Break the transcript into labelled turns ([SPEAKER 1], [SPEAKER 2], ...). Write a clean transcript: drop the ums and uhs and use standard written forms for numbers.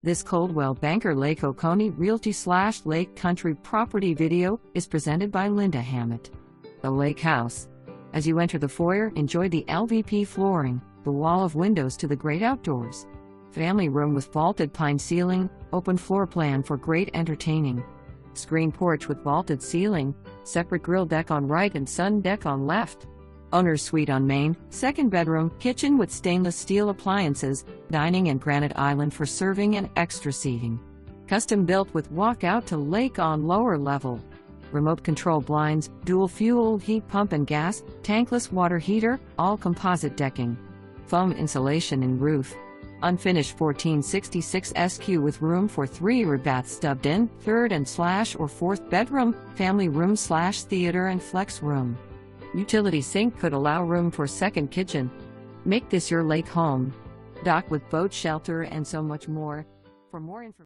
[SPEAKER 1] This Coldwell Banker Lake Oconee Realty / Lake Country property video is presented by Linda Hammett. The Lake House. As you enter the foyer, enjoy the LVP flooring, the wall of windows to the great outdoors. Family room with vaulted pine ceiling, open floor plan for great entertaining. Screen porch with vaulted ceiling, separate grill deck on right and sun deck on left. Owner's suite on main, second bedroom, kitchen with stainless steel appliances, dining and granite island for serving and extra seating. Custom built with walkout to lake on lower level. Remote control blinds, dual fuel heat pump and gas, tankless water heater, all composite decking. Foam insulation in roof. Unfinished 1466 SQ with room for 3 or bath stubbed in, third and / or fourth bedroom, family room / theater and flex room. Utility sink could allow room for second kitchen. Make this your lake home. Dock with boat shelter and so much more. For more information,